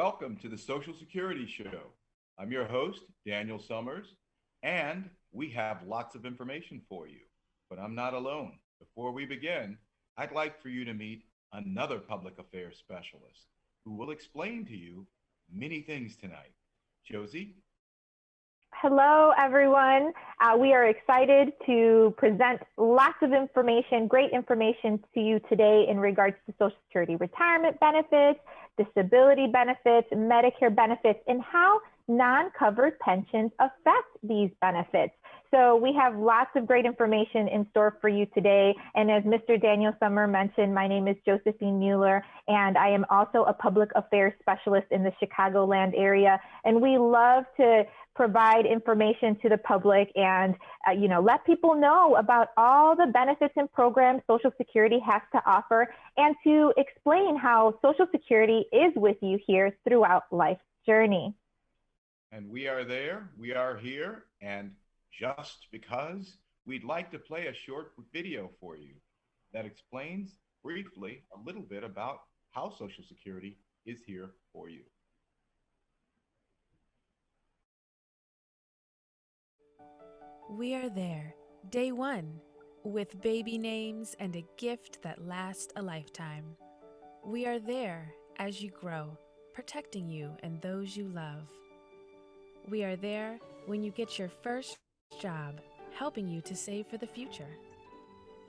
welcome to the Social Security Show. I'm your host, Daniel Summers, and we have lots of information for you. But I'm not alone. Before we begin, I'd like for you to meet another public affairs specialist who will explain to you many things tonight. Josie? Hello, everyone. We are excited to present lots of information, great information to you today in regards to Social Security retirement benefits, disability benefits, Medicare benefits, and how non-covered pensions affect these benefits. So we have lots of great information in store for you today. And as Mr. Daniel Summer mentioned, my name is Josephine Mueller, and I am also a public affairs specialist in the Chicagoland area. And we love to provide information to the public and let people know about all the benefits and programs Social Security has to offer, and to explain how Social Security is with you here throughout life's journey. And we are there, we are here, and just because, we'd like to play a short video for you that explains briefly a little bit about how Social Security is here for you. We are there, day one, with baby names and a gift that lasts a lifetime. We are there as you grow, protecting you and those you love. We are there when you get your first job, helping you to save for the future.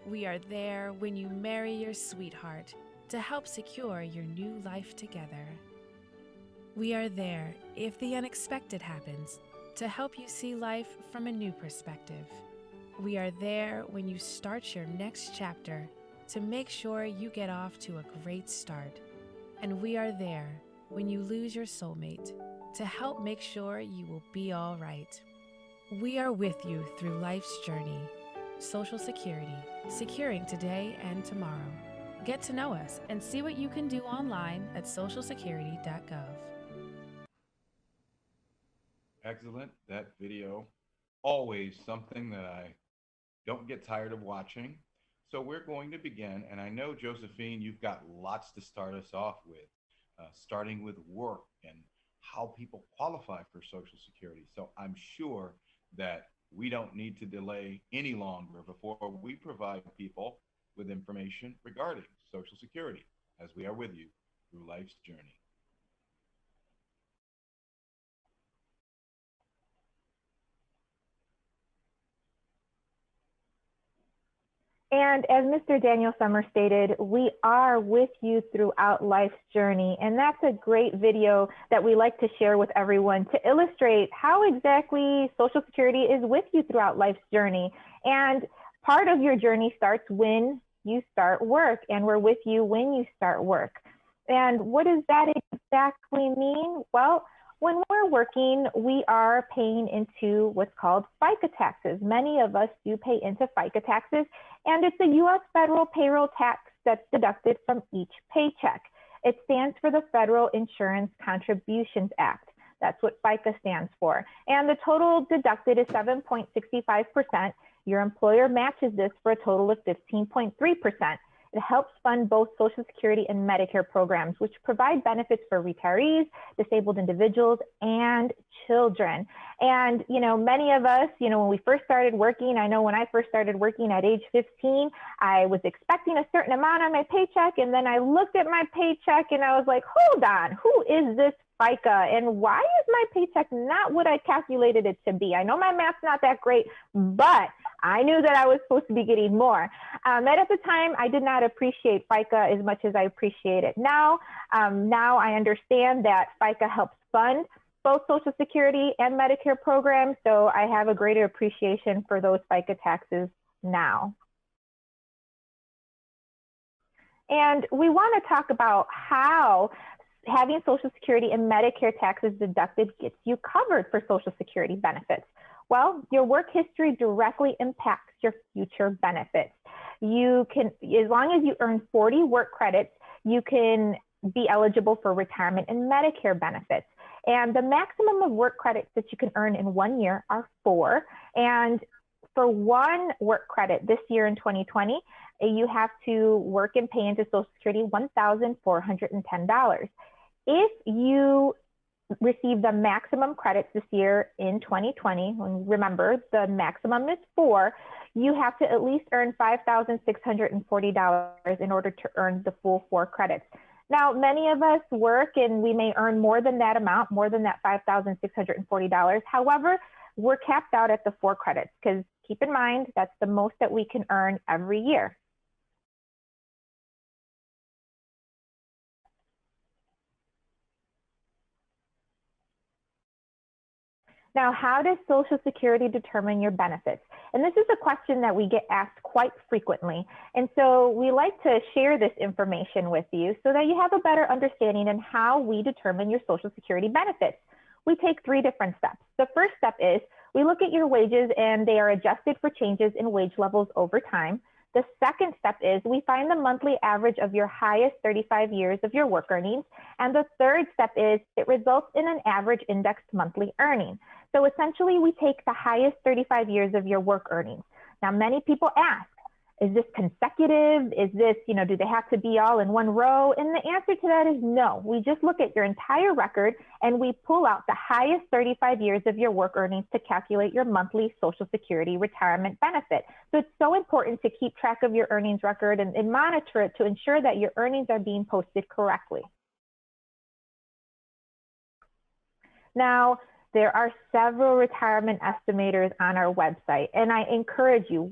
We are there when you marry your sweetheart to help secure your new life together. We are there if the unexpected happens, to help you see life from a new perspective. We are there when you start your next chapter to make sure you get off to a great start. And we are there when you lose your soulmate to help make sure you will be all right. We are with you through life's journey. Social Security, securing today and tomorrow. Get to know us and see what you can do online at socialsecurity.gov. Excellent. That video, always something that I don't get tired of watching. So we're going to begin, and I know, Josephine, you've got lots to start us off with, starting with work and how people qualify for Social Security. So I'm sure that we don't need to delay any longer before we provide people with information regarding Social Security, as we are with you through life's journey. And as Mr. Daniel Summer stated, we are with you throughout life's journey. And that's a great video that we like to share with everyone to illustrate how exactly Social Security is with you throughout life's journey. And part of your journey starts when you start work, and we're with you when you start work. And what does that exactly mean? Well, when we're working, we are paying into what's called FICA taxes. Many of us do pay into FICA taxes, and it's a U.S. federal payroll tax that's deducted from each paycheck. It stands for the Federal Insurance Contributions Act. That's what FICA stands for. And the total deducted is 7.65%. Your employer matches this for a total of 15.3%. It helps fund both Social Security and Medicare programs, which provide benefits for retirees, disabled individuals, and children. And, many of us, when we first started working, I know when I first started working at age 15, I was expecting a certain amount on my paycheck. And then I looked at my paycheck and I was like, hold on, who is this FICA? And why is my paycheck not what I calculated it to be? I know my math's not that great, but I knew that I was supposed to be getting more. And at the time, I did not appreciate FICA as much as I appreciate it now. Now I understand that FICA helps fund both Social Security and Medicare programs, so I have a greater appreciation for those FICA taxes now. And we want to talk about how having Social Security and Medicare taxes deducted gets you covered for Social Security benefits. Well, your work history directly impacts your future benefits. You can, as long as you earn 40 work credits, you can be eligible for retirement and Medicare benefits. And the maximum of work credits that you can earn in 1 year are 4. And for 1 work credit this year in 2020, you have to work and pay into Social Security $1,410. if you receive the maximum credits this year in 2020, and remember the maximum is 4, you have to at least earn $5,640 in order to earn the full 4 credits. Now, many of us work and we may earn more than that amount, more than that $5,640. However, we're capped out at the 4 credits because keep in mind, that's the most that we can earn every year. Now, how does Social Security determine your benefits? And this is a question that we get asked quite frequently. And so we like to share this information with you so that you have a better understanding on how we determine your Social Security benefits. We take 3 different steps. The first step is we look at your wages and they are adjusted for changes in wage levels over time. The second step is we find the monthly average of your highest 35 years of your work earnings. And the third step is it results in an average indexed monthly earning. So essentially we take the highest 35 years of your work earnings. Now, many people ask, is this consecutive? Is this, do they have to be all in one row? And the answer to that is no. We just look at your entire record and we pull out the highest 35 years of your work earnings to calculate your monthly Social Security retirement benefit. So it's so important to keep track of your earnings record and monitor it to ensure that your earnings are being posted correctly. Now, there are several retirement estimators on our website, and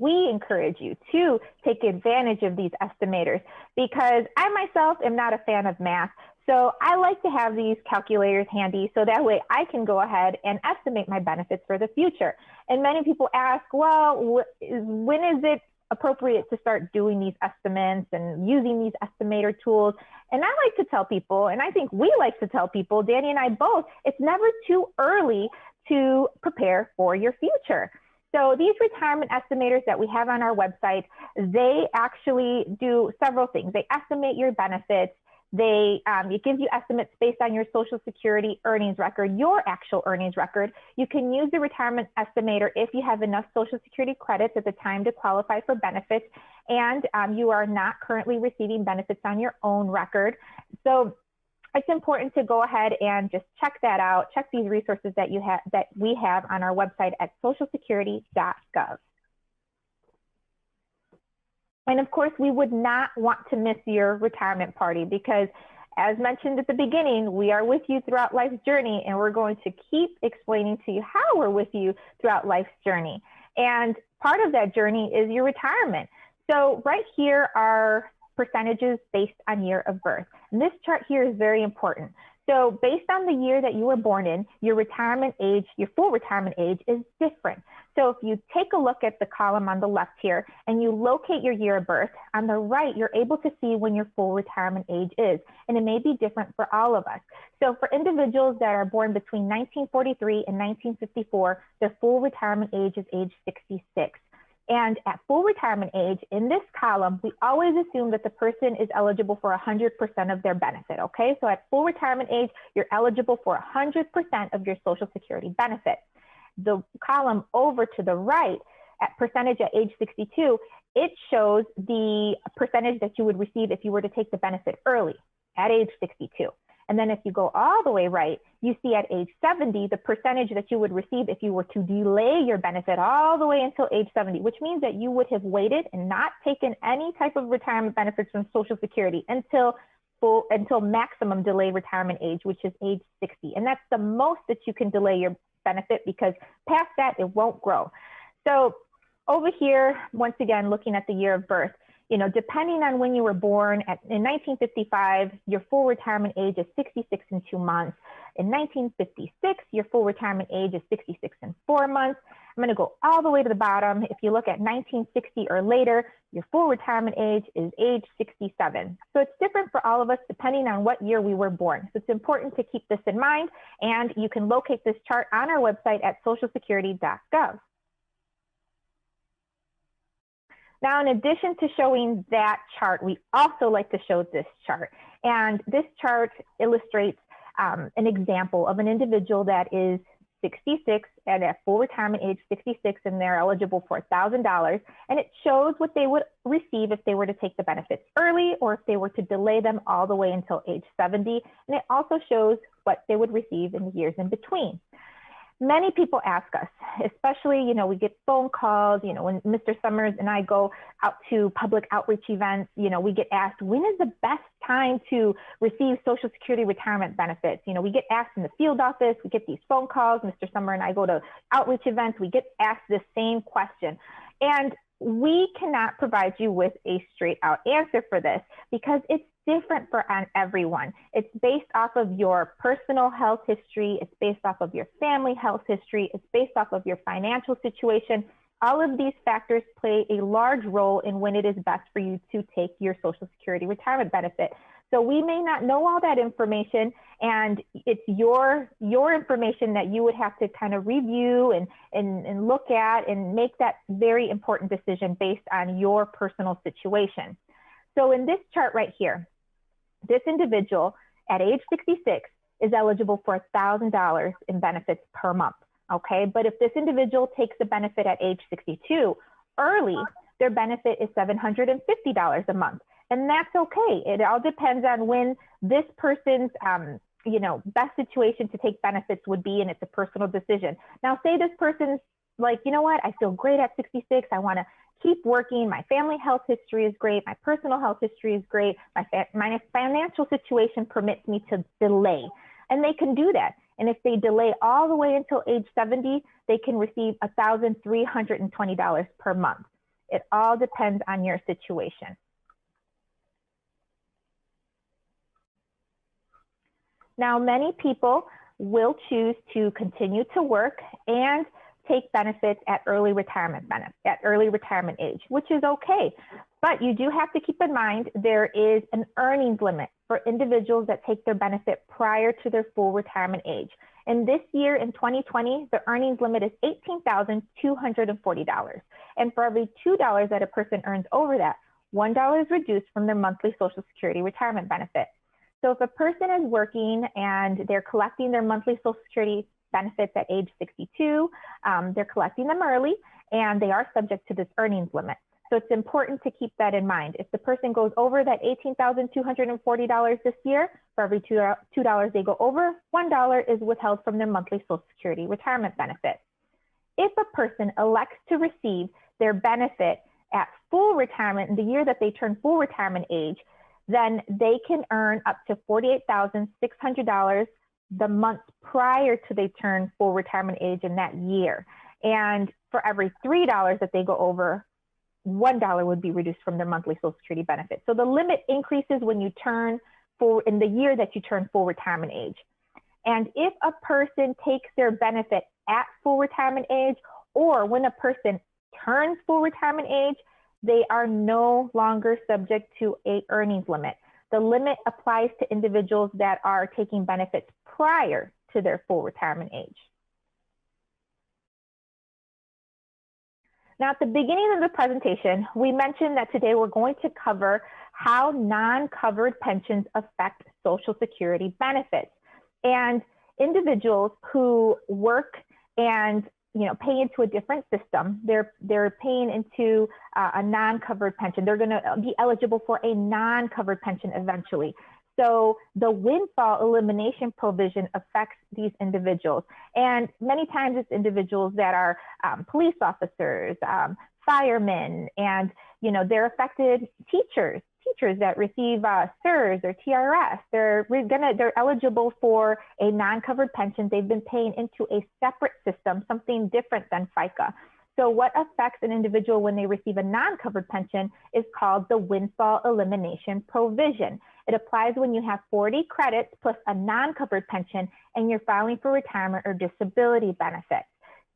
we encourage you to take advantage of these estimators because I myself am not a fan of math. So I like to have these calculators handy so that way I can go ahead and estimate my benefits for the future. And many people ask, well, when is it appropriate to start doing these estimates and using these estimator tools? And I like to tell people, and I think we like to tell people, Danny and I both, it's never too early to prepare for your future. So these retirement estimators that we have on our website, they actually do several things. They estimate your benefits. It gives you estimates based on your Social Security earnings record, your actual earnings record. You can use the retirement estimator if you have enough Social Security credits at the time to qualify for benefits, and you are not currently receiving benefits on your own record. So it's important to go ahead and just check that out. Check these resources that we have on our website at socialsecurity.gov. And of course, we would not want to miss your retirement party because, as mentioned at the beginning, we are with you throughout life's journey, and we're going to keep explaining to you how we're with you throughout life's journey. And part of that journey is your retirement. So right here are percentages based on year of birth. And this chart here is very important. So based on the year that you were born in, your retirement age, your full retirement age is different. So if you take a look at the column on the left here and you locate your year of birth, on the right, you're able to see when your full retirement age is. And it may be different for all of us. So for individuals that are born between 1943 and 1954, their full retirement age is age 66. And at full retirement age, in this column, we always assume that the person is eligible for 100% of their benefit, okay? So at full retirement age, you're eligible for 100% of your Social Security benefit. The column over to the right, at percentage at age 62, it shows the percentage that you would receive if you were to take the benefit early at age 62. And then if you go all the way right, you see at age 70, the percentage that you would receive if you were to delay your benefit all the way until age 70, which means that you would have waited and not taken any type of retirement benefits from Social Security until maximum delay retirement age, which is age 60. And that's the most that you can delay your benefit because past that, it won't grow. So over here, once again, looking at the year of birth, depending on when you were born, in 1955, your full retirement age is 66 and 2 months. In 1956, your full retirement age is 66 and 4 months. I'm going to go all the way to the bottom. If you look at 1960 or later, your full retirement age is age 67. So it's different for all of us depending on what year we were born. So it's important to keep this in mind, and you can locate this chart on our website at socialsecurity.gov. Now, in addition to showing that chart, we also like to show this chart. And this chart illustrates an example of an individual that is 66 and at full retirement age 66, and they're eligible for $1,000. And it shows what they would receive if they were to take the benefits early or if they were to delay them all the way until age 70. And it also shows what they would receive in the years in between. Many people ask us, especially, we get phone calls, when Mr. Summers and I go out to public outreach events, we get asked, when is the best time to receive Social Security retirement benefits? We get asked in the field office, we get these phone calls, Mr. Summer and I go to outreach events, we get asked the same question. And we cannot provide you with a straight out answer for this because it's different for everyone. It's based off of your personal health history. It's based off of your family health history. It's based off of your financial situation. All of these factors play a large role in when it is best for you to take your Social Security retirement benefit. So we may not know all that information, and it's your information that you would have to kind of review and look at and make that very important decision based on your personal situation. So in this chart right here, this individual at age 66 is eligible for $1,000 in benefits per month, okay? But if this individual takes the benefit at age 62 early, their benefit is $750 a month. And that's okay. It all depends on when this person's best situation to take benefits would be, and it's a personal decision. Now, say this person's like, you know what, I feel great at 66. I want to keep working. My family health history is great. My personal health history is great. My financial situation permits me to delay. And they can do that. And if they delay all the way until age 70, they can receive $1,320 per month. It all depends on your situation. Now, many people will choose to continue to work and take benefits at early retirement age, which is okay. But you do have to keep in mind there is an earnings limit for individuals that take their benefit prior to their full retirement age. And this year in 2020, the earnings limit is $18,240. And for every $2 that a person earns over that, $1 is reduced from their monthly Social Security retirement benefit. So if a person is working and they're collecting their monthly Social Security benefits at age 62, they're collecting them early and they are subject to this earnings limit. So it's important to keep that in mind. If the person goes over that $18,240 this year, for every $2 they go over, $1 is withheld from their monthly Social Security retirement benefit. If a person elects to receive their benefit at full retirement in the year that they turn full retirement age, then they can earn up to $48,600 the month prior to they turn full retirement age in that year. And for every $3 that they go over, $1 would be reduced from their monthly Social Security benefit. So the limit increases when you turn in the year that you turn full retirement age. And if a person takes their benefit at full retirement age, or when a person turns full retirement age, they are no longer subject to an earnings limit. The limit applies to individuals that are taking benefits prior to their full retirement age. Now, at the beginning of the presentation, we mentioned that today we're going to cover how non-covered pensions affect Social Security benefits. And individuals who work and pay into a different system, they're paying into a non-covered pension. They're going to be eligible for a non-covered pension eventually. So the windfall elimination provision affects these individuals. And many times it's individuals that are police officers, firemen, and they're affected teachers that receive CSRS or TRS. They're eligible for a non-covered pension. They've been paying into a separate system, something different than FICA. So what affects an individual when they receive a non-covered pension is called the windfall elimination provision. It applies when you have 40 credits plus a non-covered pension and you're filing for retirement or disability benefits.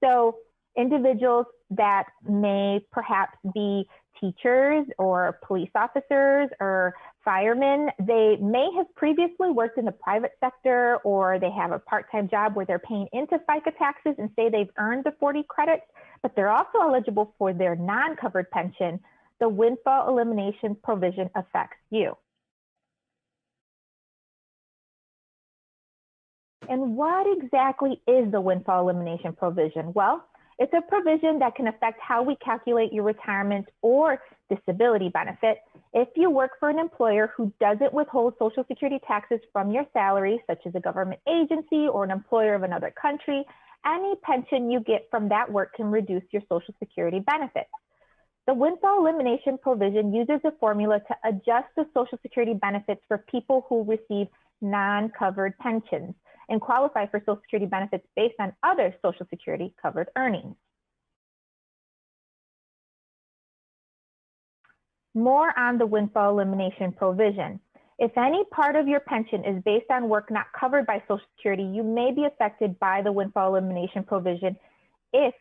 So individuals that may perhaps be teachers or police officers or firemen, they may have previously worked in the private sector, or they have a part-time job where they're paying into FICA taxes and say they've earned the 40 credits, but they're also eligible for their non-covered pension. The windfall elimination provision affects you. And what exactly is the windfall elimination provision? Well, it's a provision that can affect how we calculate your retirement or disability benefit if you work for an employer who doesn't withhold Social Security taxes from your salary, such as a government agency or an employer of another country. Any pension you get from that work can reduce your Social Security benefits. The windfall elimination provision uses a formula to adjust the Social Security benefits for people who receive non-covered pensions and qualify for Social Security benefits based on other Social Security covered earnings. More on the windfall elimination provision. If any part of your pension is based on work not covered by Social Security, you may be affected by the windfall elimination provision if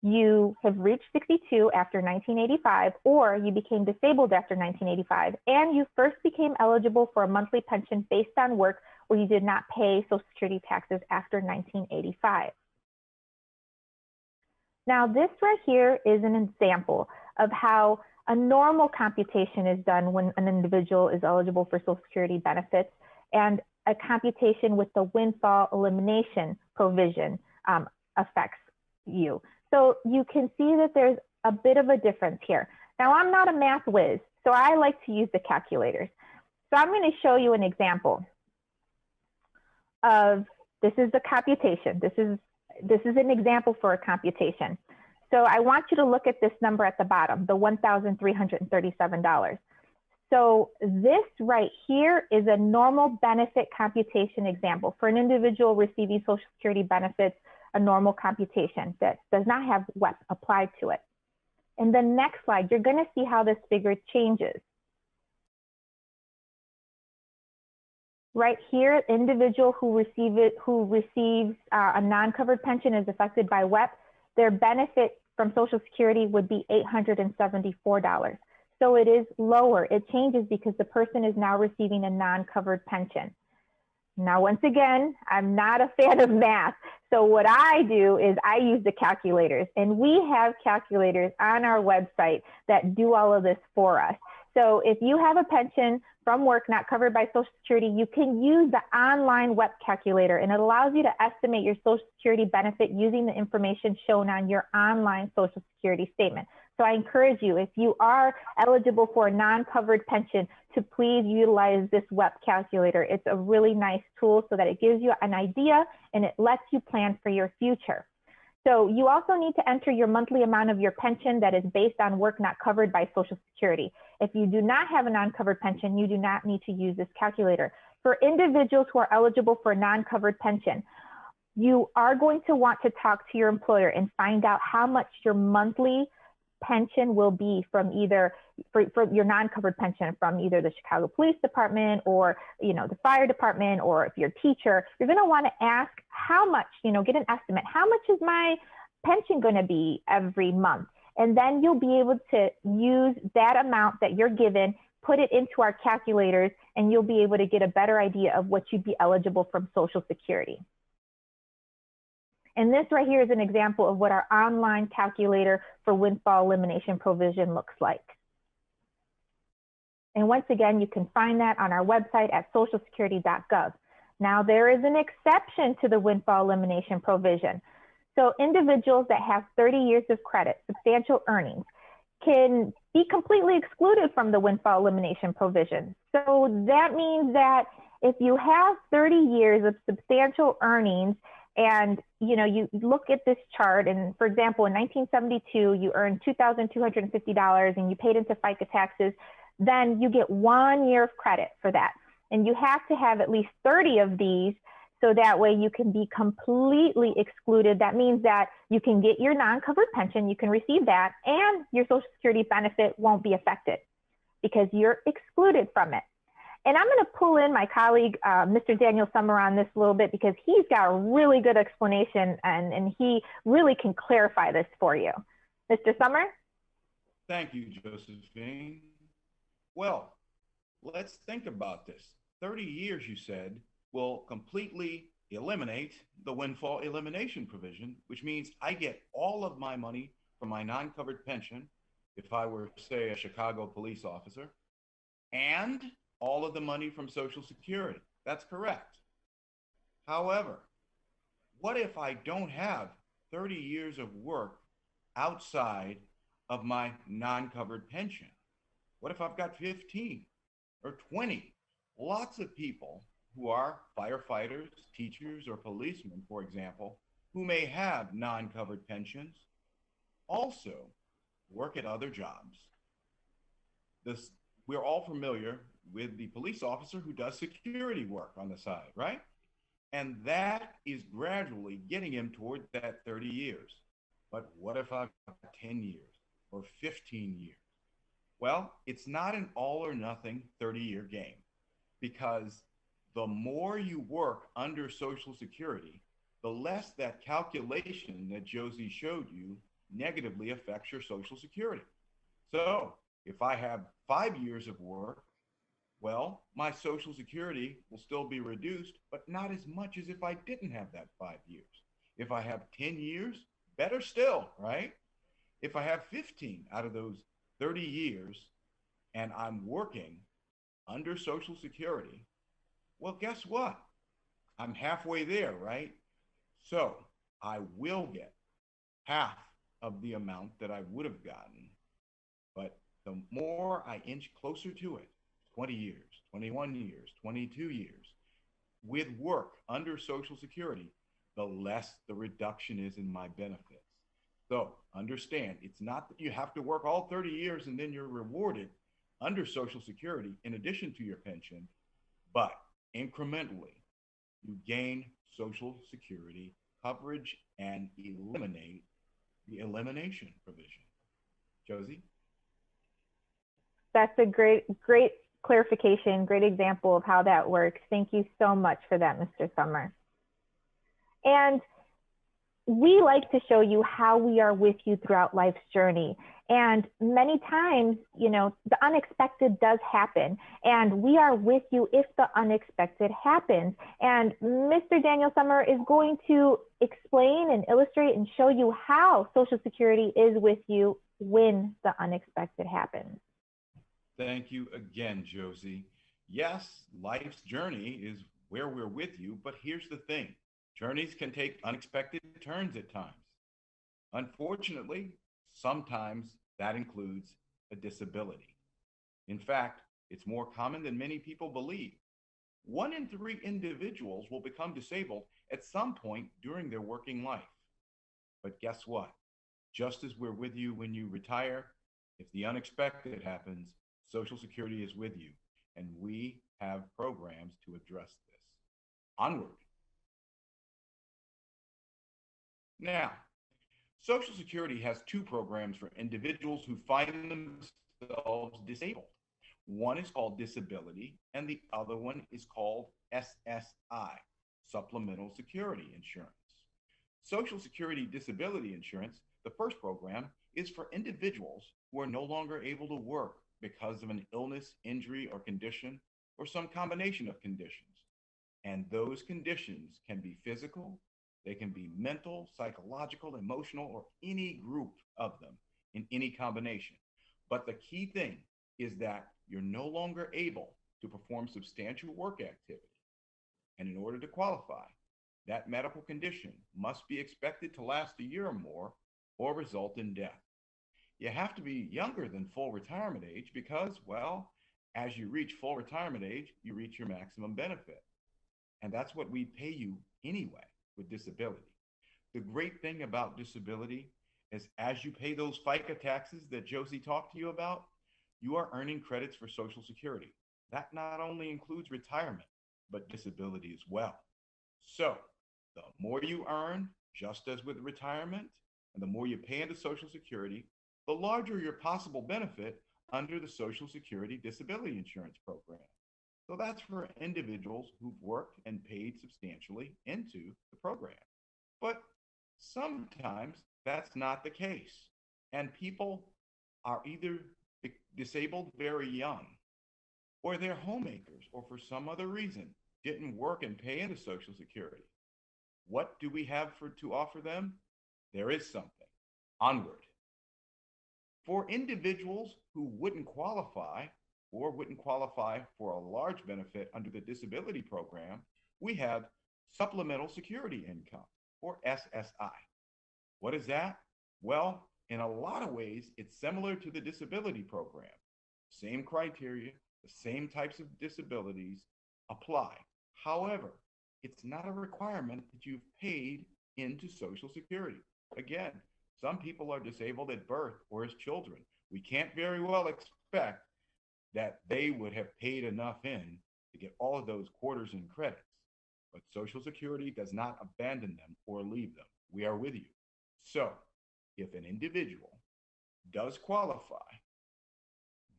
you have reached 62 after 1985, or you became disabled after 1985, and you first became eligible for a monthly pension based on work where you did not pay Social Security taxes after 1985. Now, this right here is an example of how a normal computation is done when an individual is eligible for Social Security benefits, and a computation with the windfall elimination provision affects you. So you can see that there's a bit of a difference here. Now, I'm not a math whiz, so I like to use the calculators. So I'm going to show you an example of, this is the computation. This is an example for a computation. So I want you to look at this number at the bottom, the $1,337. So this right here is a normal benefit computation example for an individual receiving Social Security benefits, a normal computation that does not have WEP applied to it. In the next slide, you're going to see how this figure changes. Right here, individual who receives a non-covered pension is affected by WEP. Their benefit from Social Security would be $874. So it is lower. It changes because the person is now receiving a non-covered pension. Now, once again, I'm not a fan of math. So what I do is I use the calculators, and we have calculators on our website that do all of this for us. So if you have a pension from work not covered by Social Security, you can use the online WEP calculator, and it allows you to estimate your Social Security benefit using the information shown on your online Social Security statement. So I encourage you, if you are eligible for a non-covered pension, to please utilize this WEP calculator. It's a really nice tool so that it gives you an idea and it lets you plan for your future. So you also need to enter your monthly amount of your pension that is based on work not covered by Social Security. If you do not have a non-covered pension, you do not need to use this calculator. For individuals who are eligible for a non-covered pension, you are going to want to talk to your employer and find out how much your monthly pension will be from either for your non-covered pension from either the Chicago Police Department or the fire department, or if you're a teacher, you're going to want to ask how much, get an estimate. How much is my pension going to be every month? And then you'll be able to use that amount that you're given, put it into our calculators, and you'll be able to get a better idea of what you'd be eligible from Social Security. And this right here is an example of what our online calculator for windfall elimination provision looks like. And once again, you can find that on our website at socialsecurity.gov. Now, there is an exception to the windfall elimination provision. So individuals that have 30 years of credit, substantial earnings, can be completely excluded from the windfall elimination provision. So that means that if you have 30 years of substantial earnings, and you look at this chart, and for example, in 1972, you earned $2,250 and you paid into FICA taxes, then you get 1 year of credit for that. And you have to have at least 30 of these, so that way you can be completely excluded. That means that you can get your non-covered pension, you can receive that, and your Social Security benefit won't be affected because you're excluded from it. And I'm going to pull in my colleague, Mr. Daniel Summer, on this a little bit because he's got a really good explanation and he really can clarify this for you. Mr. Summer? Thank you, Josephine. Well, let's think about this. 30 years, you said, will completely eliminate the windfall elimination provision, which means I get all of my money from my non-covered pension if I were, say, a Chicago police officer, and all of the money from Social Security. That's correct. However, what if I don't have 30 years of work outside of my non-covered pension? What if I've got 15 or 20? Lots of people who are firefighters, teachers, or policemen, for example, who may have non-covered pensions, also work at other jobs. This, we're all familiar with the police officer who does security work on the side, right? And that is gradually getting him toward that 30 years. But what if I've got 10 years or 15 years? Well, it's not an all or nothing 30-year game, because the more you work under Social Security, the less that calculation that Josie showed you negatively affects your Social Security. So if I have 5 years of work, well, my Social Security will still be reduced, but not as much as if I didn't have that 5 years. If I have 10 years, better still, right? If I have 15 out of those 30 years and I'm working under Social Security, well, guess what? I'm halfway there, right? So I will get half of the amount that I would have gotten. But the more I inch closer to it, 20 years, 21 years, 22 years, with work under Social Security, the less the reduction is in my benefits. So understand, it's not that you have to work all 30 years and then you're rewarded under Social Security in addition to your pension, but incrementally, you gain Social Security coverage and eliminate the elimination provision. Josie? That's a great clarification, great example of how that works. Thank you so much for that, Mr. Summer. And we like to show you how we are with you throughout life's journey. And many times, you know, the unexpected does happen, and we are with you if the unexpected happens. And Mr. Daniel Summer is going to explain and illustrate and show you how Social Security is with you when the unexpected happens. Thank you again, Josie. Yes, life's journey is where we're with you, but here's the thing. Journeys can take unexpected turns at times. Unfortunately, sometimes that includes a disability. In fact, it's more common than many people believe. 1 in 3 individuals will become disabled at some point during their working life. But guess what? Just as we're with you when you retire, if the unexpected happens, Social Security is with you, and we have programs to address this. Onward. Now, Social Security has 2 programs for individuals who find themselves disabled. One is called disability, and the other one is called SSI, Supplemental Security Insurance. Social Security Disability Insurance, the first program, is for individuals who are no longer able to work because of an illness, injury, or condition, or some combination of conditions. And those conditions can be physical, they can be mental, psychological, emotional, or any group of them in any combination. But the key thing is that you're no longer able to perform substantial work activity. And in order to qualify, that medical condition must be expected to last a year or more or result in death. You have to be younger than full retirement age because, well, as you reach full retirement age, you reach your maximum benefit. And that's what we pay you anyway with disability. The great thing about disability is as you pay those FICA taxes that Josie talked to you about, you are earning credits for Social Security. That not only includes retirement, but disability as well. So the more you earn, just as with retirement, and the more you pay into Social Security, the larger your possible benefit under the Social Security Disability Insurance Program. So that's for individuals who've worked and paid substantially into the program. But sometimes that's not the case. And people are either disabled very young, or they're homemakers, or for some other reason didn't work and pay into Social Security. What do we have to offer them? There is something. Onward. For individuals who wouldn't qualify or wouldn't qualify for a large benefit under the disability program, we have Supplemental Security Income, or SSI. What is that? Well, in a lot of ways, it's similar to the disability program. Same criteria, the same types of disabilities apply. However, it's not a requirement that you've paid into Social Security. Again, some people are disabled at birth or as children. We can't very well expect that they would have paid enough in to get all of those quarters and credits. But Social Security does not abandon them or leave them. We are with you. So, if an individual does qualify,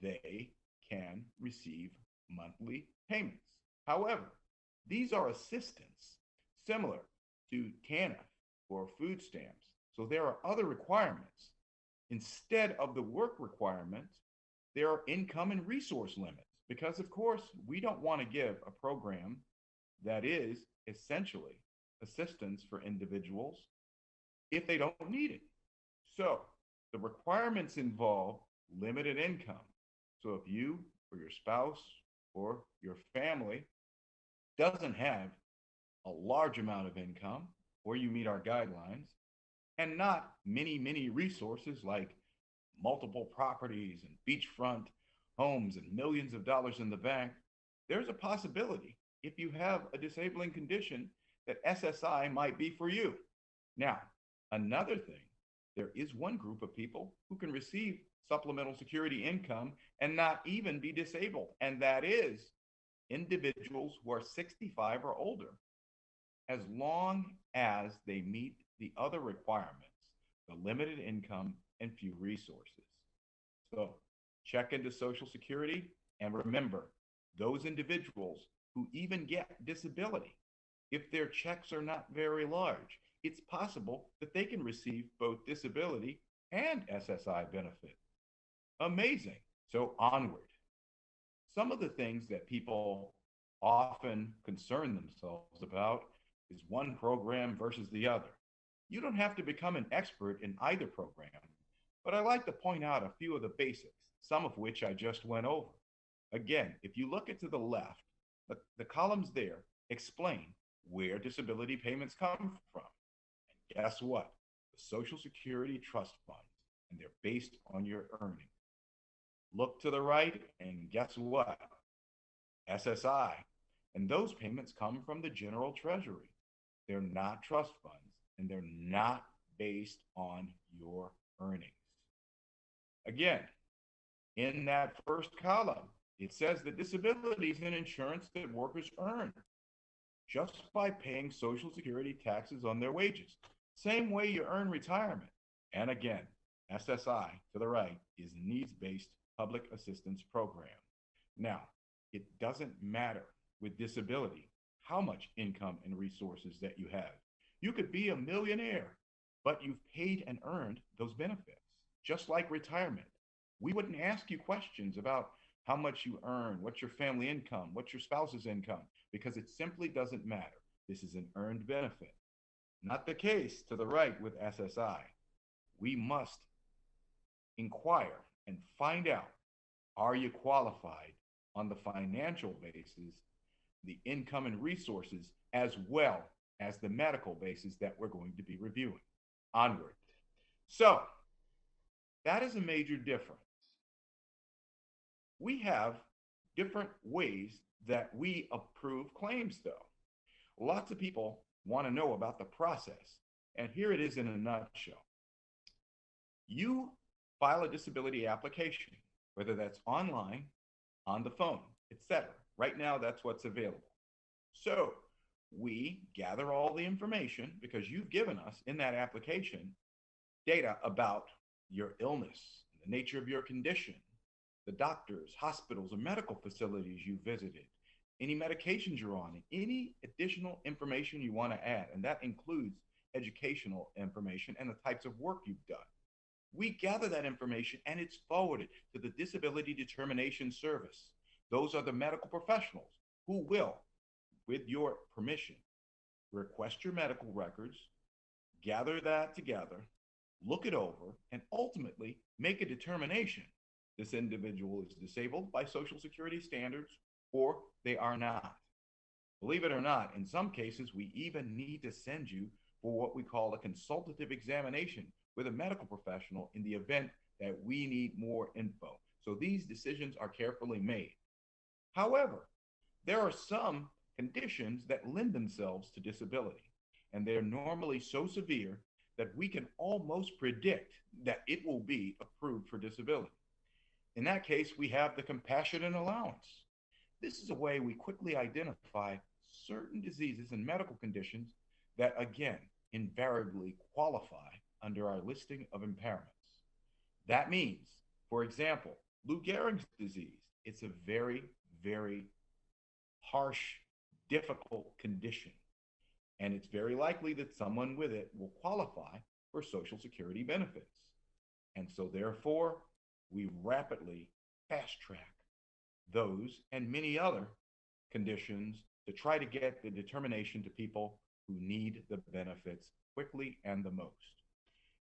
they can receive monthly payments. However, these are assistance similar to TANF or food stamps. So there are other requirements. Instead of the work requirements, there are income and resource limits because, of course, we don't want to give a program that is essentially assistance for individuals if they don't need it. So the requirements involve limited income. So if you or your spouse or your family doesn't have a large amount of income, or you meet our guidelines, and not many resources like multiple properties and beachfront homes and millions of dollars in the bank, there's a possibility, if you have a disabling condition, that SSI might be for you. Now, another thing, there is one group of people who can receive supplemental security income and not even be disabled, and that is individuals who are 65 or older, as long as they meet the other requirements, the limited income and few resources. So check into Social Security and remember, those individuals who even get disability, if their checks are not very large, it's possible that they can receive both disability and SSI benefits. Amazing. So onward. Some of the things that people often concern themselves about is one program versus the other. You don't have to become an expert in either program, but I like to point out a few of the basics, some of which I just went over. Again, if you look at to the left, the columns there explain where disability payments come from. And guess what? The Social Security Trust Funds, and they're based on your earnings. Look to the right, and guess what? SSI. And those payments come from the General Treasury. They're not trust funds, and they're not based on your earnings. Again, in that first column, it says that disability is an insurance that workers earn just by paying Social Security taxes on their wages. Same way you earn retirement. And again, SSI to the right is needs-based public assistance program. Now, it doesn't matter with disability how much income and resources that you have. You could be a millionaire, but you've paid and earned those benefits. Just like retirement, we wouldn't ask you questions about how much you earn, what's your family income, what's your spouse's income, because it simply doesn't matter. This is an earned benefit. Not the case to the right with SSI. We must inquire and find out, are you qualified on the financial basis, the income and resources, as well as the medical basis that we're going to be reviewing. Onward. So that is a major difference. We have different ways that we approve claims, though. Lots of people want to know about the process, and here it is in a nutshell. You file a disability application, whether that's online, on the phone, etc. Right now, that's what's available. So we gather all the information because you've given us in that application data about your illness, the nature of your condition, the doctors, hospitals, or medical facilities you visited, any medications you're on, and any additional information you want to add. And that includes educational information and the types of work you've done. We gather that information and it's forwarded to the Disability Determination Service. Those are the medical professionals who will, with your permission, request your medical records, gather that together, look it over, and ultimately make a determination. This individual is disabled by Social Security standards or they are not. Believe it or not, in some cases, we even need to send you for what we call a consultative examination with a medical professional in the event that we need more info. So these decisions are carefully made. However, there are some conditions that lend themselves to disability, and they're normally so severe that we can almost predict that it will be approved for disability. In that case, we have the compassionate allowance. This is a way we quickly identify certain diseases and medical conditions that, again, invariably qualify under our listing of impairments. That means, for example, Lou Gehrig's disease. It's a very, very harsh, difficult condition. And it's very likely that someone with it will qualify for Social Security benefits. And so, therefore, we rapidly fast track those and many other conditions to try to get the determination to people who need the benefits quickly and the most.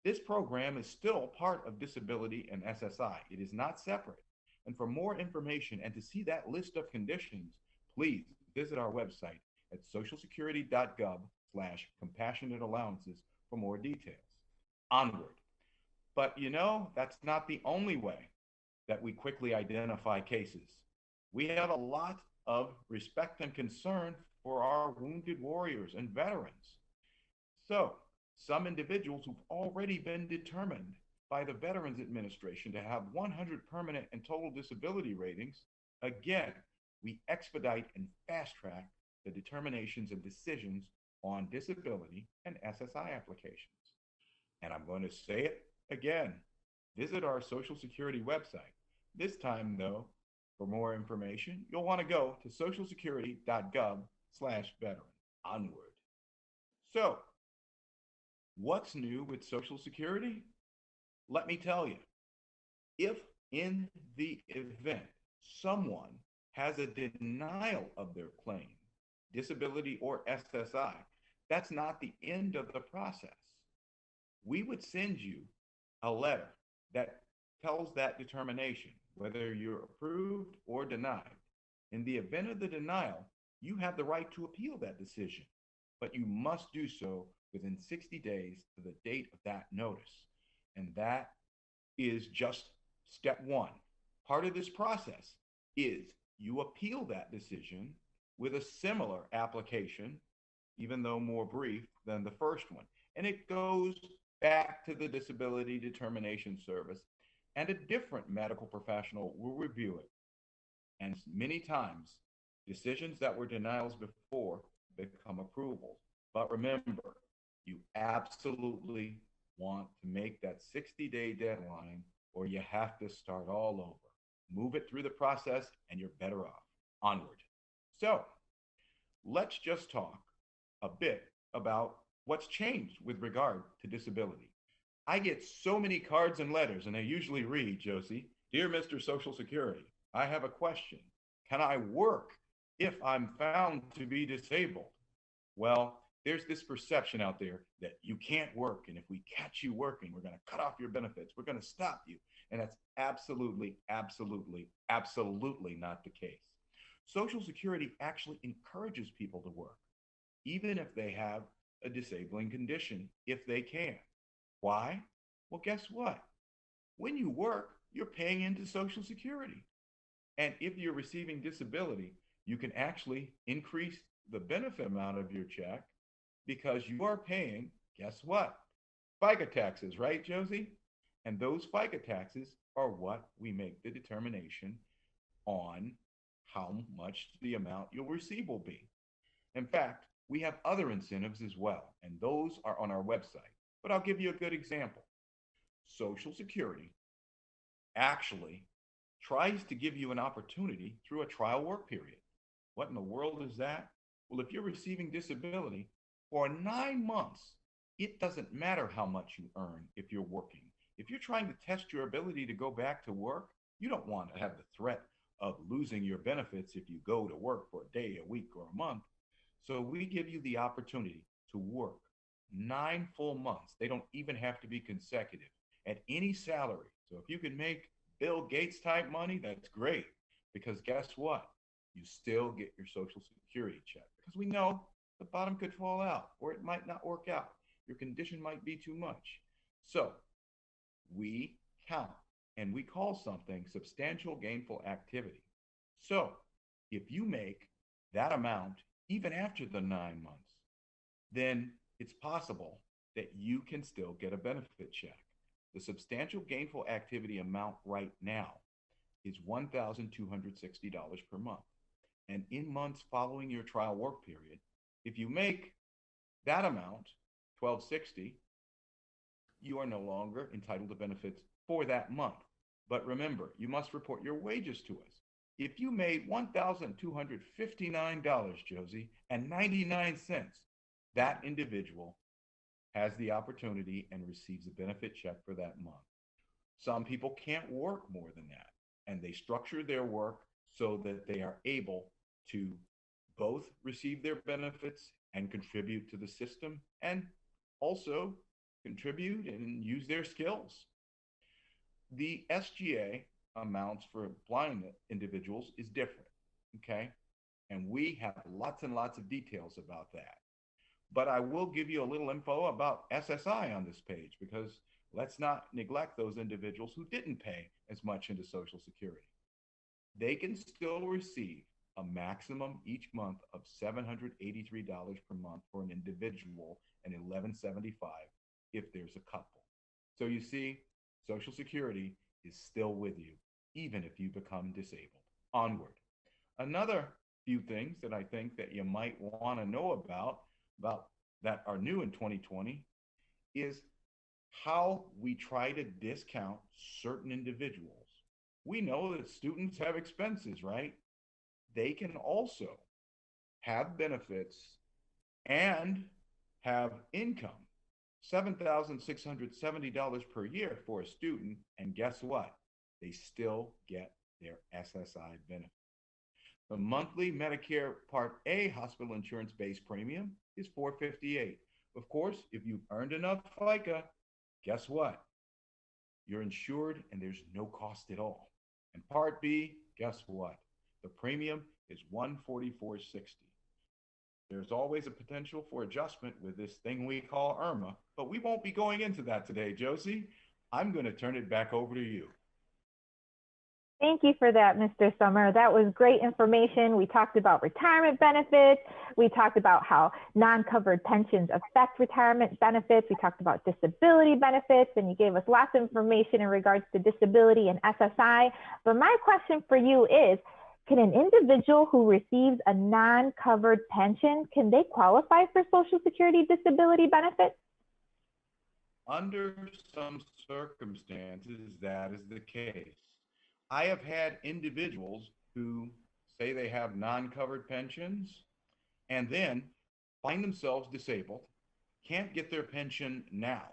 This program is still part of disability and SSI. It is not separate. And for more information and to see that list of conditions, please visit our website at socialsecurity.gov/compassionate allowances for more details. Onward. But that's not the only way that we quickly identify cases. We have a lot of respect and concern for our wounded warriors and veterans. So, some individuals who've already been determined by the Veterans Administration to have 100 permanent and total disability ratings, again, we expedite and fast track the determinations and decisions on disability and SSI applications. And I'm going to say it again. Visit our Social Security website. This time, though, for more information, you'll want to go to socialsecurity.gov/veteran. Onward. So, what's new with Social Security? Let me tell you, if in the event someone has a denial of their claim, disability or SSI, that's not the end of the process. We would send you a letter that tells that determination, whether you're approved or denied. In the event of the denial, you have the right to appeal that decision, but you must do so within 60 days to the date of that notice. And that is just step one. Part of this process is you appeal that decision with a similar application, even though more brief than the first one. And it goes back to the Disability Determination Service, and a different medical professional will review it. And many times, decisions that were denials before become approvals. But remember, you absolutely want to make that 60-day deadline, or you have to start all over. Move it through the process, and you're better off. Onward. So, let's just talk a bit about what's changed with regard to disability. I get so many cards and letters, and they usually read, Josie, "Dear Mr. Social Security, I have a question. Can I work if I'm found to be disabled?" Well, there's this perception out there that you can't work, and if we catch you working, we're going to cut off your benefits. We're going to stop you. And that's absolutely, absolutely, absolutely not the case. Social Security actually encourages people to work, even if they have a disabling condition, if they can. Why? Well, guess what? When you work, you're paying into Social Security. And if you're receiving disability, you can actually increase the benefit amount of your check because you are paying, guess what? FICA taxes, right, Josie? And those FICA taxes are what we make the determination on how much the amount you'll receive will be. In fact, we have other incentives as well, and those are on our website. But I'll give you a good example. Social Security actually tries to give you an opportunity through a trial work period. What in the world is that? Well, if you're receiving disability for 9 months, it doesn't matter how much you earn if you're working. If you're trying to test your ability to go back to work, you don't want to have the threat of losing your benefits if you go to work for a day, a week, or a month. So we give you the opportunity to work 9 full months. They don't even have to be consecutive at any salary. So if you can make Bill Gates type money, that's great. Because guess what? you still get your Social Security check because we know the bottom could fall out or it might not work out. Your condition might be too much. So we count and we call something substantial gainful activity. So if you make that amount even after the 9 months, then it's possible that you can still get a benefit check. The substantial gainful activity amount right now is $1,260 per month. And in months following your trial work period, if you make that amount, $1,260, you are no longer entitled to benefits for that month. But remember, you must report your wages to us. If you made $1,259, Josie, and 99 cents, that individual has the opportunity and receives a benefit check for that month. Some people can't work more than that, and they structure their work so that they are able to both receive their benefits and contribute to the system and also contribute and use their skills. The SGA amounts for blind individuals is different, okay? And we have lots and lots of details about that. But I will give you a little info about SSI on this page because let's not neglect those individuals who didn't pay as much into Social Security. They can still receive a maximum each month of $783 per month for an individual and $1,175 if there's a couple. So you see, Social Security is still with you, even if you become disabled. Onward. Another few things that I think that you might want to know about that are new in 2020 is how we try to discount certain individuals. We know that students have expenses, right? They can also have benefits and have income. $7,670 per year for a student, and guess what? They still get their SSI benefit. The monthly Medicare Part A hospital insurance base premium is $458. Of course, if you've earned enough FICA, guess what? You're insured and there's no cost at all. And Part B, guess what? The premium is $144.60. There's always a potential for adjustment with this thing we call IRMA, but we won't be going into that today, Josie. I'm going to turn it back over to you. Thank you for that, Mr. Summer. That was great information. We talked about retirement benefits. We talked about how non-covered pensions affect retirement benefits. We talked about disability benefits, and you gave us lots of information in regards to disability and SSI. But my question for you is, can an individual who receives a non-covered pension, can they qualify for Social Security disability benefits? Under some circumstances, that is the case. I have had individuals who say they have non-covered pensions and then find themselves disabled, can't get their pension now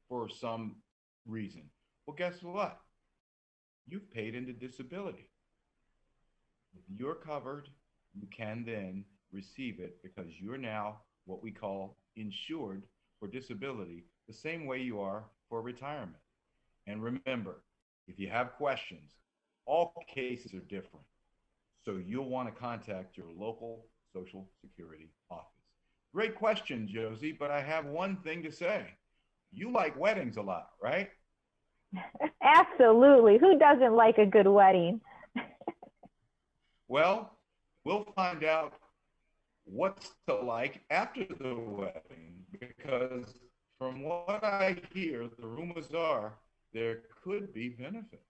for some reason. Well, guess what? You've paid into disability. If you're covered, you can then receive it because you're now what we call insured for disability, the same way you are for retirement. And remember, if you have questions, all cases are different. So you'll want to contact your local Social Security office. Great question, Josie, but I have one thing to say. You like weddings a lot, right? Absolutely. Who doesn't like a good wedding? Well, we'll find out what's to like after the wedding because from what I hear, the rumors are there could be benefits.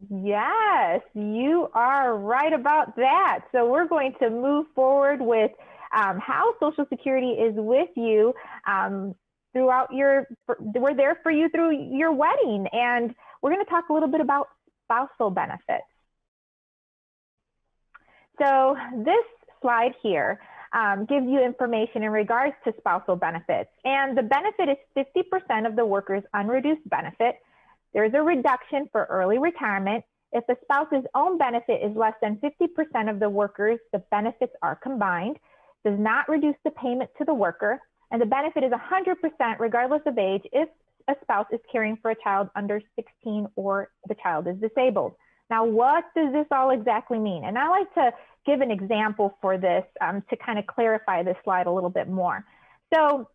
Yes, you are right about that. So we're going to move forward with how Social Security is with you throughout we're there for you through your wedding. And we're going to talk a little bit about spousal benefits. So this slide here gives you information in regards to spousal benefits. And the benefit is 50% of the worker's unreduced benefit. There's a reduction for early retirement. If the spouse's own benefit is less than 50% of the worker's, the benefits are combined. Does not reduce the payment to the worker. And the benefit is 100% regardless of age if a spouse is caring for a child under 16 or the child is disabled. Now, what does this all exactly mean? And I like to give an example for this to kind of clarify this slide a little bit more. So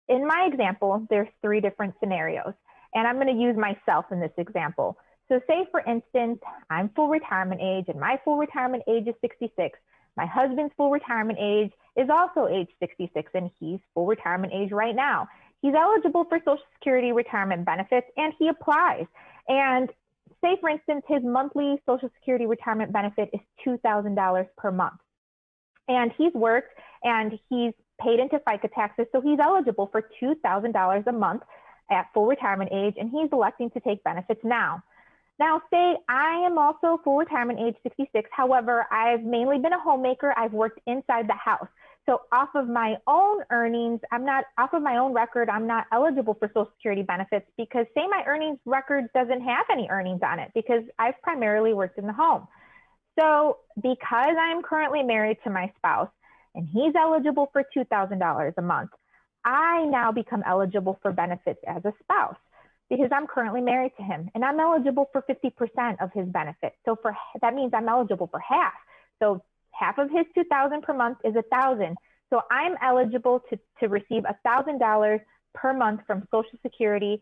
in my example, there's 3 different scenarios, and I'm going to use myself in this example. So say, for instance, I'm full retirement age, and my full retirement age is 66. My husband's full retirement age is also age 66, and he's full retirement age right now. He's eligible for Social Security retirement benefits, and he applies. And say, for instance, his monthly Social Security retirement benefit is $2,000 per month. And he's worked and he's paid into FICA taxes, so he's eligible for $2,000 a month at full retirement age, and he's electing to take benefits now. Now, say I am also full retirement age 66. However, I've mainly been a homemaker. I've worked inside the house. So off of my own earnings, off of my own record, I'm not eligible for Social Security benefits because say my earnings record doesn't have any earnings on it because I've primarily worked in the home. So because I'm currently married to my spouse and he's eligible for $2,000 a month, I now become eligible for benefits as a spouse because I'm currently married to him and I'm eligible for 50% of his benefit. So that means I'm eligible for half. So half of his $2,000 per month is $1,000. So I'm eligible to receive $1,000 per month from Social Security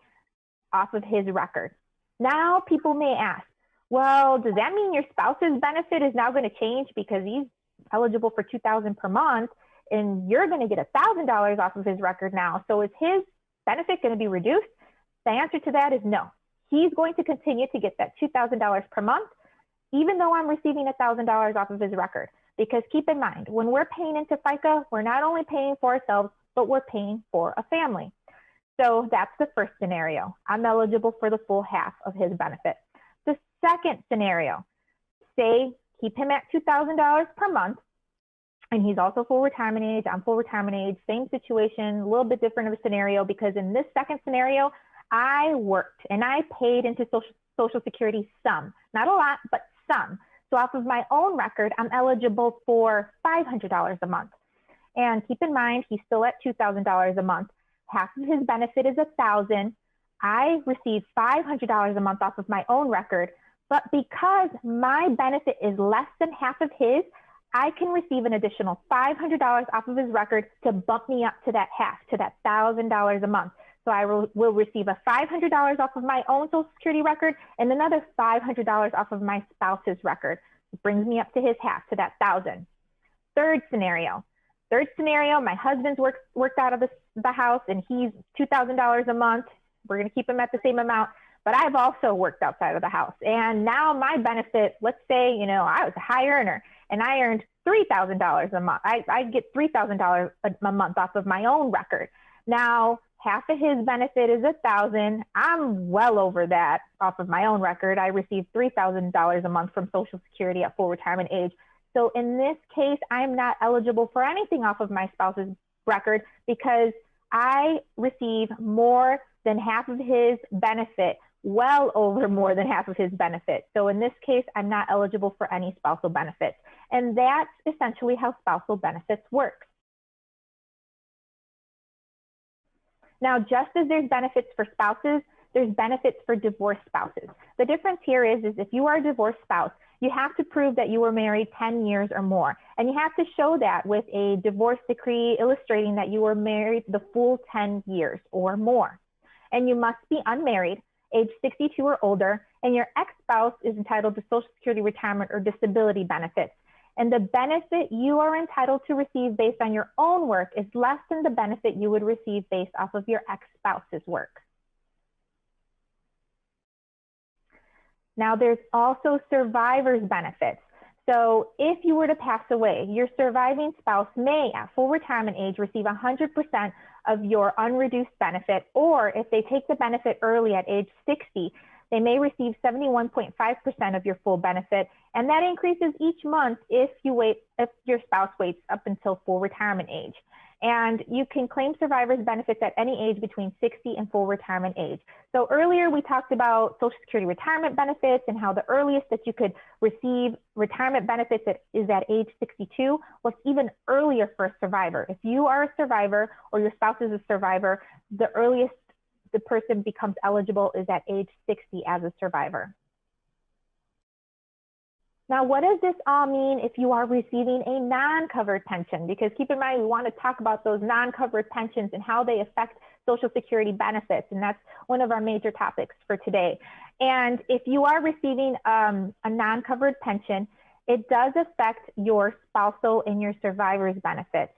off of his record. Now people may ask, well, does that mean your spouse's benefit is now going to change because he's eligible for $2,000 per month and you're going to get $1,000 off of his record now? So is his benefit going to be reduced? The answer to that is no. He's going to continue to get that $2,000 per month, even though I'm receiving $1,000 off of his record. Because keep in mind, when we're paying into FICA, we're not only paying for ourselves, but we're paying for a family. So that's the first scenario. I'm eligible for the full half of his benefit. The second scenario, say keep him at $2,000 per month, and he's also full retirement age, I'm full retirement age, same situation, a little bit different of a scenario because in this second scenario, I worked and I paid into Social Security some, not a lot, but some. So off of my own record, I'm eligible for $500 a month. And keep in mind, he's still at $2,000 a month. Half of his benefit is $1,000. I receive $500 a month off of my own record. But because my benefit is less than half of his, I can receive an additional $500 off of his record to bump me up to that half, to that $1,000 a month. So I will receive a $500 off of my own Social Security record and another $500 off of my spouse's record. It brings me up to his half, to that $1,000. Third scenario, my husband's worked out of the house and he's $2,000 a month. We're going to keep him at the same amount, but I've also worked outside of the house. And now my benefit, let's say, I was a high earner and I earned $3,000 a month. I get $3,000 a month off of my own record. Now, half of his benefit is $1,000. I'm well over that off of my own record. I receive $3,000 a month from Social Security at full retirement age. So in this case, I'm not eligible for anything off of my spouse's record because I receive more than half of his benefit, well over more than half of his benefit. So in this case, I'm not eligible for any spousal benefits. And that's essentially how spousal benefits work. Now, just as there's benefits for spouses, there's benefits for divorced spouses. The difference here is if you are a divorced spouse, you have to prove that you were married 10 years or more. And you have to show that with a divorce decree illustrating that you were married the full 10 years or more. And you must be unmarried, age 62 or older, and your ex-spouse is entitled to Social Security retirement or disability benefits. And the benefit you are entitled to receive based on your own work is less than the benefit you would receive based off of your ex-spouse's work. Now, there's also survivor's benefits. So if you were to pass away, your surviving spouse may, at full retirement age, receive 100% of your unreduced benefit, or if they take the benefit early at age 60, they may receive 71.5% of your full benefit, and that increases each month if your spouse waits up until full retirement age. And you can claim survivor's benefits at any age between 60 and full retirement age. So earlier we talked about Social Security retirement benefits and how the earliest that you could receive retirement benefits is at age 62. Well, it's even earlier for a survivor. If you are a survivor or your spouse is a survivor, the earliest the person becomes eligible is at age 60 as a survivor. Now, what does this all mean if you are receiving a non-covered pension? Because keep in mind, we want to talk about those non-covered pensions and how they affect Social Security benefits. And that's one of our major topics for today. And if you are receiving a non-covered pension, it does affect your spousal and your survivor's benefits.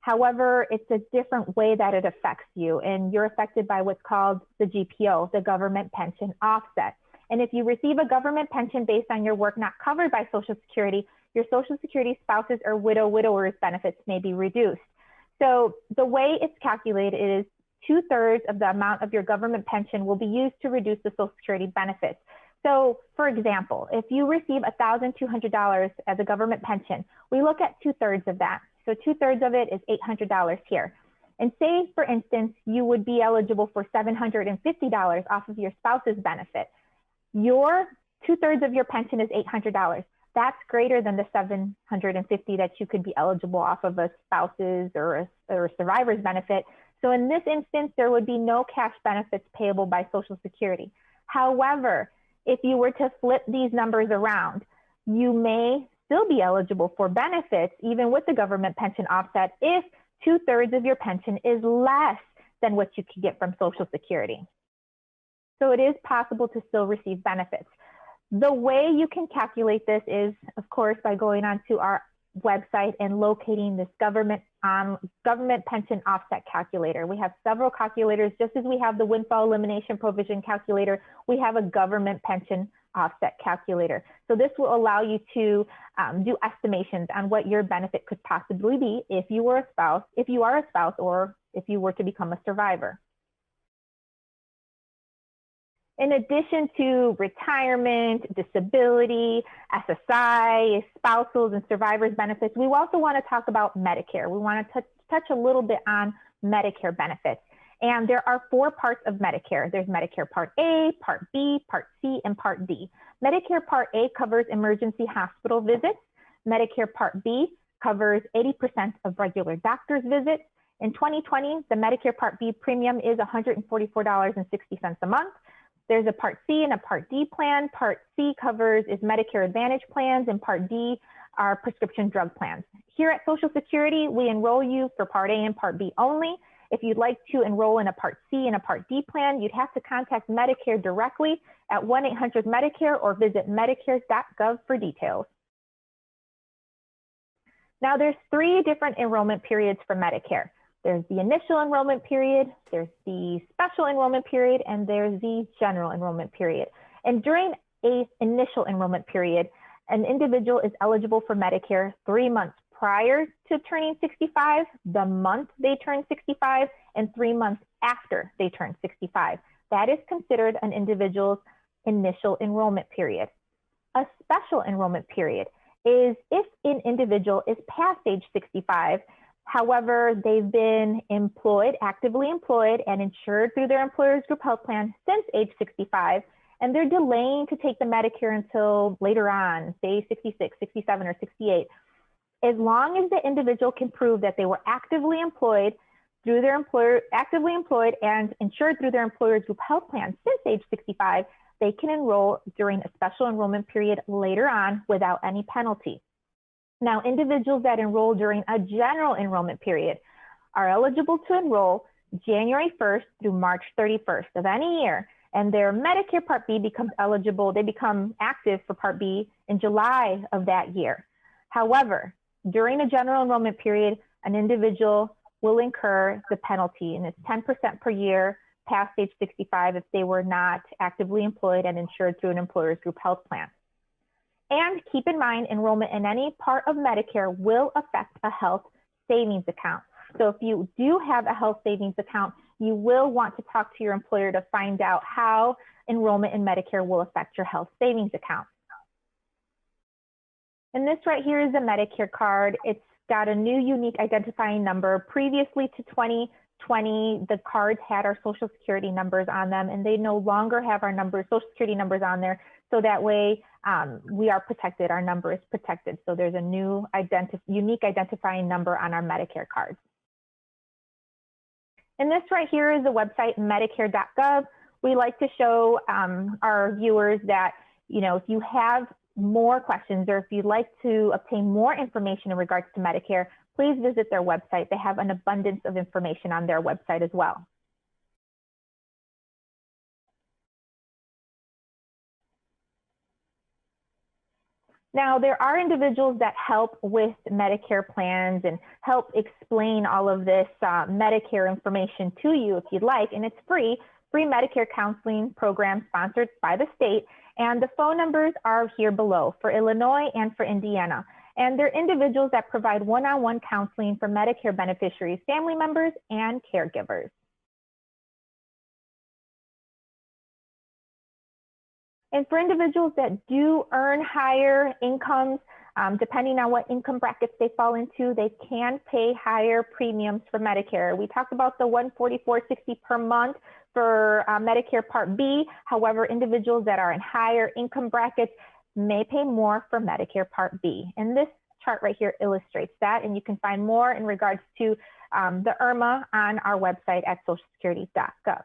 However, it's a different way that it affects you, and you're affected by what's called the GPO, the government pension offset. And if you receive a government pension based on your work not covered by Social Security, your Social Security spouses or widowers benefits may be reduced. So the way it's calculated is 2/3 of the amount of your government pension will be used to reduce the Social Security benefits. So for example, if you receive $1,200 as a government pension, we look at 2/3 of that. So 2/3 of it is $800 here. And say, for instance, you would be eligible for $750 off of your spouse's benefit. Your 2/3 of your pension is $800. That's greater than the $750 that you could be eligible off of a spouse's or a survivor's benefit. So in this instance, there would be no cash benefits payable by Social Security. However, if you were to flip these numbers around, you may still be eligible for benefits, even with the government pension offset, if 2/3 of your pension is less than what you could get from Social Security. So it is possible to still receive benefits. The way you can calculate this is, of course, by going onto our website and locating this government pension offset calculator. We have several calculators. Just as we have the Windfall Elimination Provision calculator, we have a government pension offset calculator. So this will allow you to do estimations on what your benefit could possibly be if you are a spouse, or if you were to become a survivor. In addition to retirement, disability, SSI, spousals and survivors benefits, we also want to talk about Medicare. We want to touch a little bit on Medicare benefits. And there are 4 parts of Medicare. There's Medicare Part A, Part B, Part C, and Part D. Medicare Part A covers emergency hospital visits. Medicare Part B covers 80% of regular doctor's visits. In 2020, the Medicare Part B premium is $144.60 a month. There's a Part C and a Part D plan. Part C covers Medicare Advantage plans, and Part D are prescription drug plans. Here at Social Security, we enroll you for Part A and Part B only. If you'd like to enroll in a Part C and a Part D plan, you'd have to contact Medicare directly at 1-800-MEDICARE or visit medicare.gov for details. Now, there's 3 different enrollment periods for Medicare. There's the initial enrollment period, there's the special enrollment period, and there's the general enrollment period. And during an initial enrollment period, an individual is eligible for Medicare 3 months prior to turning 65, the month they turn 65, and 3 months after they turn 65. That is considered an individual's initial enrollment period. A special enrollment period is if an individual is past age 65, however, they've been employed, actively employed, and insured through their employer's group health plan since age 65, and they're delaying to take the Medicare until later on, say 66, 67, or 68. As long as the individual can prove that they were actively employed through their employer, and insured through their employer's group health plan since age 65, they can enroll during a special enrollment period later on without any penalty. Now, individuals that enroll during a general enrollment period are eligible to enroll January 1st through March 31st of any year, and their Medicare Part B becomes eligible, they become active for Part B in July of that year. However, during a general enrollment period, an individual will incur the penalty, and it's 10% per year past age 65 if they were not actively employed and insured through an employer's group health plan. And keep in mind, enrollment in any part of Medicare will affect a health savings account. So if you do have a health savings account, you will want to talk to your employer to find out how enrollment in Medicare will affect your health savings account. And this right here is a Medicare card. It's got a new unique identifying number. Previously to 2020, the cards had our Social Security numbers on them, and they no longer have our Social Security numbers on there. So that way we are protected, our number is protected. So there's a new unique identifying number on our Medicare cards. And this right here is the website, medicare.gov. We like to show our viewers that, if you have more questions or if you'd like to obtain more information in regards to Medicare, please visit their website. They have an abundance of information on their website as well. Now, there are individuals that help with Medicare plans and help explain all of this Medicare information to you if you'd like, and it's free Medicare counseling program sponsored by the state. And the phone numbers are here below for Illinois and for Indiana. And they're individuals that provide one-on-one counseling for Medicare beneficiaries, family members, and caregivers. And for individuals that do earn higher incomes, depending on what income brackets they fall into, they can pay higher premiums for Medicare. We talked about the $144.60 per month for Medicare Part B. However, individuals that are in higher income brackets may pay more for Medicare Part B. And this chart right here illustrates that. And you can find more in regards to the IRMA on our website at socialsecurity.gov.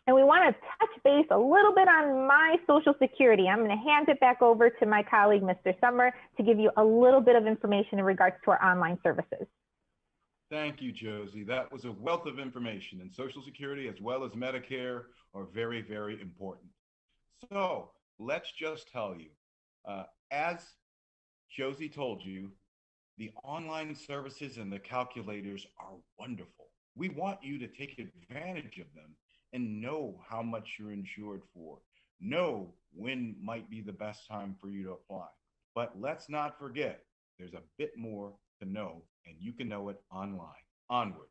And we want to touch base a little bit on my Social Security. I'm going to hand it back over to my colleague, Mr. Summer, to give you a little bit of information in regards to our online services. Thank you, Josie. That was a wealth of information, and Social Security as well as Medicare are very, very important. So let's just tell you, as Josie told you, the online services and the calculators are wonderful. We want you to take advantage of them and know how much you're insured for. Know when might be the best time for you to apply. But let's not forget, there's a bit more to know, and you can know it online. Onward.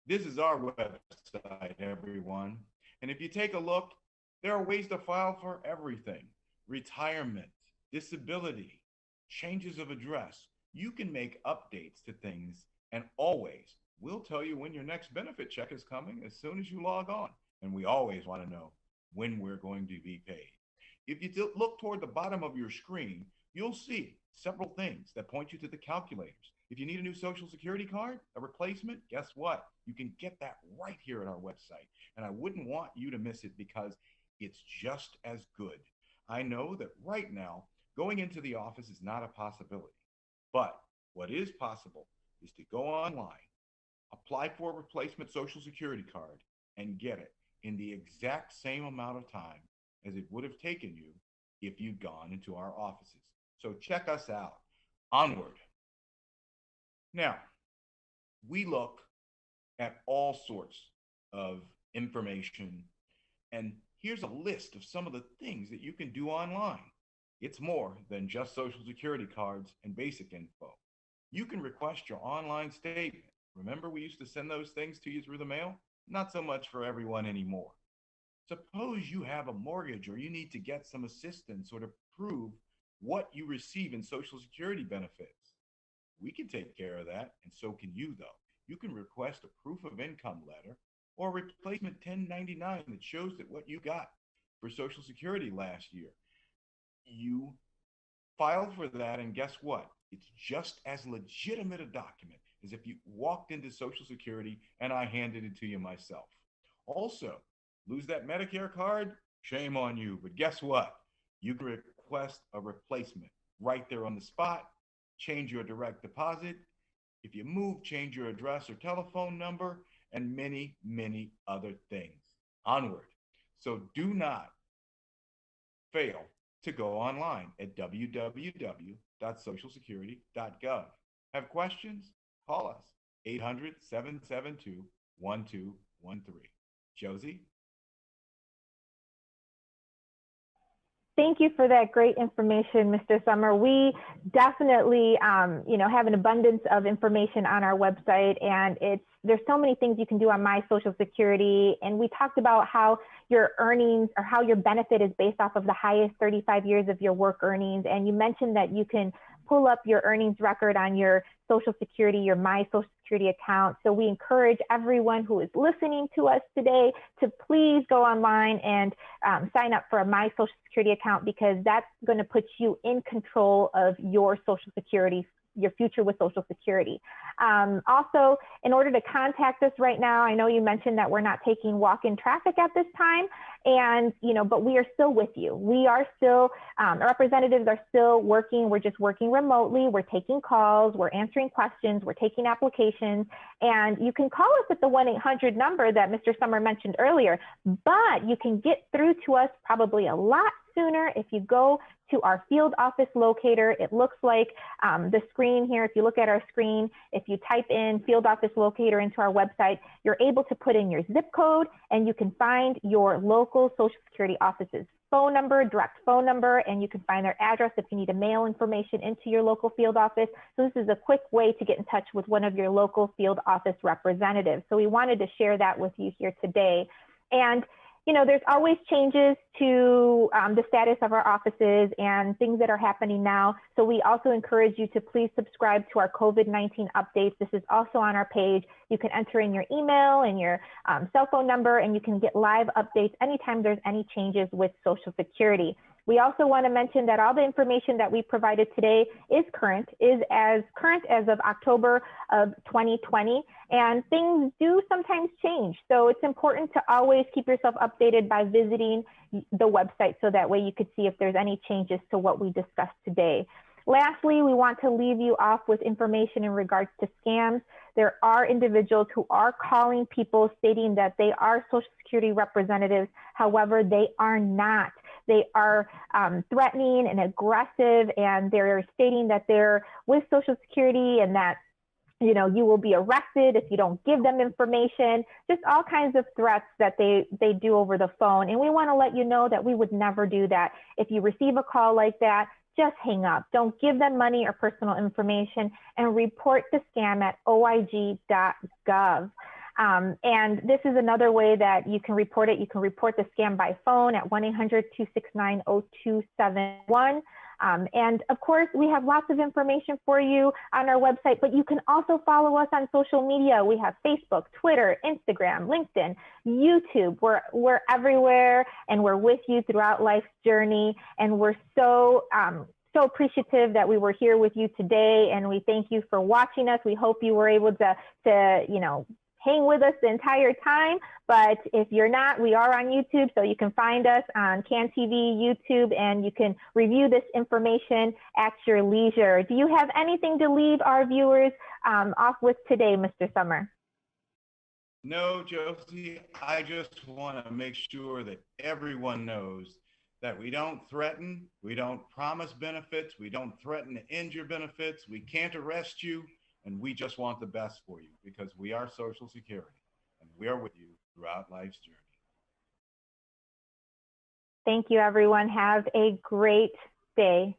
This is our website, everyone. And if you take a look, there are ways to file for everything. Retirement, disability, changes of address. You can make updates to things, and always, we'll tell you when your next benefit check is coming as soon as you log on. And we always want to know when we're going to be paid. If you look toward the bottom of your screen, you'll see several things that point you to the calculators. If you need a new Social Security card, a replacement, guess what? You can get that right here at our website. And I wouldn't want you to miss it because it's just as good. I know that right now, going into the office is not a possibility. But what is possible is to go online, apply for a replacement Social Security card, and get it in the exact same amount of time as it would have taken you if you'd gone into our offices. So check us out. Onward. Now, we look at all sorts of information, and here's a list of some of the things that you can do online. It's more than just Social Security cards and basic info. You can request your online statement. Remember, we used to send those things to you through the mail? Not so much for everyone anymore. Suppose you have a mortgage or you need to get some assistance or to prove what you receive in Social Security benefits. We can take care of that, and so can you, though. You can request a proof of income letter or a replacement 1099 that shows that what you got for Social Security last year. You file for that, and guess what? It's just as legitimate a document as if you walked into Social Security and I handed it to you myself. Also, lose that Medicare card? Shame on you. But guess what? You can request a replacement right there on the spot, change your direct deposit. If you move, change your address or telephone number, and many, many other things. Onward. So do not fail to go online at www.socialsecurity.gov. Have questions? Call us, 800-772-1213. Josie? Thank you for that great information, Mr. Summer. We definitely, have an abundance of information on our website, and there's so many things you can do on My Social Security. And we talked about how your earnings or how your benefit is based off of the highest 35 years of your work earnings. And you mentioned that you can pull up your earnings record on your Social Security, your My Social Security account. So we encourage everyone who is listening to us today to please go online and sign up for a My Social Security account, because that's going to put you in control of your Social Security your future with Social Security. Also, in order to contact us right now, I know you mentioned that we're not taking walk-in traffic at this time, and but we are still with you. We are still, representatives are still working. We're just working remotely. We're taking calls, we're answering questions, we're taking applications, and you can call us at the 1-800 number that Mr. Summer mentioned earlier, but you can get through to us probably a lot sooner if you go to our field office locator. It looks like the screen here. If you look at our screen, if you type in field office locator into our website, you're able to put in your zip code and you can find your local Social Security office's phone number, direct phone number, and you can find their address if you need to mail information into your local field office. So this is a quick way to get in touch with one of your local field office representatives. So we wanted to share that with you here today. And there's always changes to the status of our offices and things that are happening now. So we also encourage you to please subscribe to our COVID-19 updates. This is also on our page. You can enter in your email and your cell phone number, and you can get live updates anytime there's any changes with Social Security. We also want to mention that all the information that we provided today is as current as of October of 2020, and things do sometimes change. So it's important to always keep yourself updated by visiting the website so that way you could see if there's any changes to what we discussed today. Lastly, we want to leave you off with information in regards to scams. There are individuals who are calling people stating that they are Social Security representatives. However, they are not. They are threatening and aggressive, and they're stating that they're with Social Security and that you will be arrested if you don't give them information, just all kinds of threats that they do over the phone. And we want to let you know that we would never do that. If you receive a call like that, just hang up. Don't give them money or personal information, and report the scam at oig.gov. And this is another way that you can report it. You can report the scam by phone at 1-800-269-0271. And of course, we have lots of information for you on our website, but you can also follow us on social media. We have Facebook, Twitter, Instagram, LinkedIn, YouTube. We're everywhere, and we're with you throughout life's journey. And we're so appreciative that we were here with you today, and we thank you for watching us. We hope you were able to hang with us the entire time, but if you're not, we are on YouTube, so you can find us on CAN TV, YouTube, and you can review this information at your leisure. Do you have anything to leave our viewers off with today, Mr. Summer? No, Josie, I just want to make sure that everyone knows that we don't threaten, we don't promise benefits, we don't threaten to end your benefits, we can't arrest you, and we just want the best for you because we are Social Security and we are with you throughout life's journey. Thank you, everyone. Have a great day.